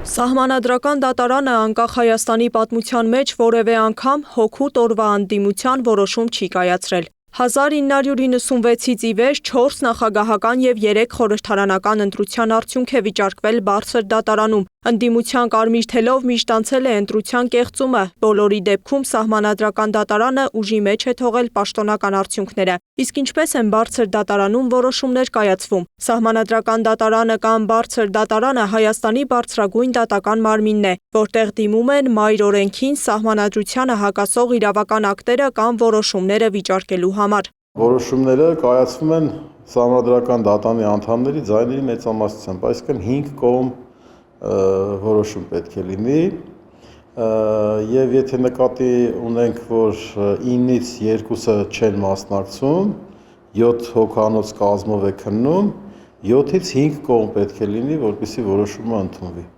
Սահմանադրական դատարանը անկախ Հայաստանի պատմության մեջ որևէ անգամ հոգու տորվա անդիմության որոշում չի կայացրել։ 1996-ից ի վեր 4 նախագահական և 3 խորհրդարանական ընտրության արդյունք է վիճարկվել բարձր դատարանում։ Ընդդիմության կարմիր թելով միշտ անցել է ընտրության կեղծումը, բոլորի դեպքում Սահմանադրական դատարանը ուժի մեջ է թողել պաշտոնական արդյունքները։ Իսկ ինչպես են բարձր դատարանում որոշումներ կայացվում։ Սահմանադրական դատարանը կամ բարձր դատարանը Հայաստանի բարձրագույն դատական մարմինն է, որտեղ դիմում են մայր օրենքին, սահմանադրությանը հակասող իրավական ակտերը կամ որոշումները վիճարկելու համար։ Որոշումները կայացվում են Սահմանադրական դատարանի անդամների ձայների մեծամասնությամբ, այսինքն 5 կողմ որոշում պետք է լինի, և եթե նկատի ունենք, որ 9-ից 2-ը չեն մասնակցում, 7 հոգանոց կազմով է քննում, 7-ից 5 կողմ պետք է լինի, որպեսզի որոշումը ընդունվի։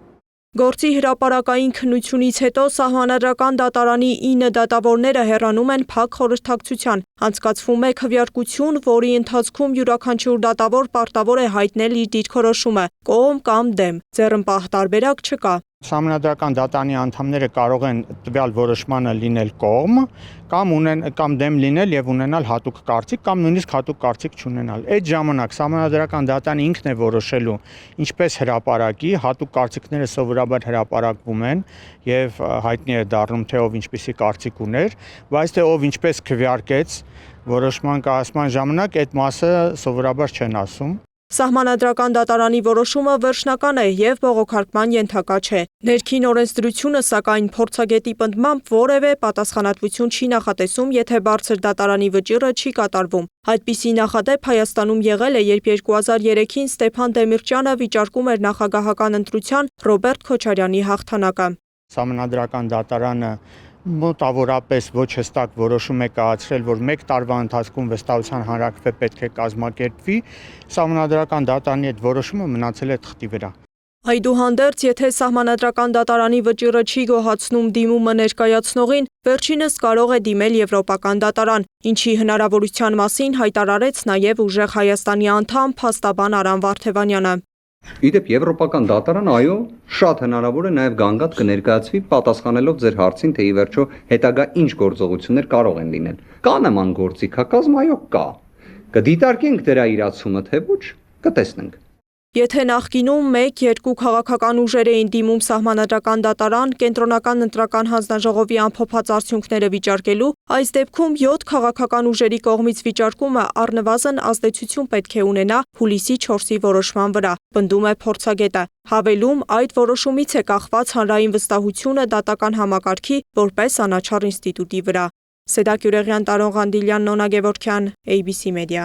Գործի հրապարակային քննությունից հետո Սահմանադրական դատարանի 9 դատավորները հեռանում են փակ խորհրդակցության։ Անցկացվում է քվեարկություն, որի ընթացքում յուրաքանչյուր դատավոր պարտավոր է հայտնել իր դիրքորոշումը՝ կողմ կամ դեմ։ Ձեռնպահ տարբերակ չկա։ Սահմանադրական դատարանի անդամները կարող են տվյալ որոշմանը լինել կողմ կամ դեմ լինել եւ ունենալ հատուկ կարծիք կամ նույնիսկ հատուկ կարծիք չունենալ։ Այդ ժամանակ Սահմանադրական դատարանը ինքն է որոշելու ինչպես հրապարակի, հատուկ կարծիքները սովորաբար հրապարակվում են եւ հայտնի է դառնում թե ով ինչպիսի կարծիք ուներ, բայց թե ով ինչպես քվեարկեց որոշման կայացման ժամանակ այդ մասը սովորաբար չեն ասում։ Սահմանադրական դատարանի որոշումը վերջնական է և բողոքարկման ենթակա չէ։ Ներքին օրենսդրությունը, սակայն, փորձագետի պնդմամբ որևէ պատասխանատվություն չի նախատեսում, եթե բարձր դատարանի վճիռը չի կատարվում։ Այդպիսի նախադեպ Հայաստանում եղել է, երբ 2003-ին Ստեփան Դեմիրճյանը վիճարկում էր նախագահական ընտրության Ռոբերտ Քոչարյանի հաղթանակը։ Սահմանադրական դատարանը մոտավորապես ոչ հստակ որոշում է կայացրել, որ 1 տարվա ընթացքում վստահության հանրաքվե պետք է կազմակերպվի, Սահմանադրական դատարանի այդ որոշումը մնացել է թղթի վրա։ Այդուհանդերձ, եթե Սահմանադրական դատարանի վճիռը չի գոհացնում դիմումը ներկայացնողին, վերջինս կարող է դիմել Եվրոպական դատարան, ինչի հնարավորության մասին հայտարարեց նաև ուժեղ Հայաստանի անդամ փաստաբան Արամ Վարդևանյանը։ Իդեպ Եվրոպական դատարան, այո, շատ հնարավոր է նաև գանգատ կներկայացվի պատասխանելով ձեր հարցին, թե ի վերջո հետագա ինչ գործողություններ կարող են լինել։ Կա նման գործիքակազմ, այո, կա։ Կդիտարկենք դրա իրացումը, թե ոչ, կտեսնենք։ Եթե նախկինում 1-2 քաղաքական ուժեր էին դիմում Սահմանադրական դատարան կենտրոնական ընտրական հանձնաժողովի ամփոփած արդյունքները վիճարկելու, այս դեպքում 7 քաղաքական ուժերի կողմից վիճարկումը առնվազն ազդեցություն պետք է ունենա հուլիսի 4-ի որոշման վրա, պնդում է փորձագետը։ Հավելում, այդ որոշումից է կախված հանրային վստահությունը դատական համակարգի որպես անաչառ ինստիտուտի վրա։ Սեդա Գյուրեղյան, Տարոն Ղանդիլյան, Նոնա Գևորգյան, ABC Media։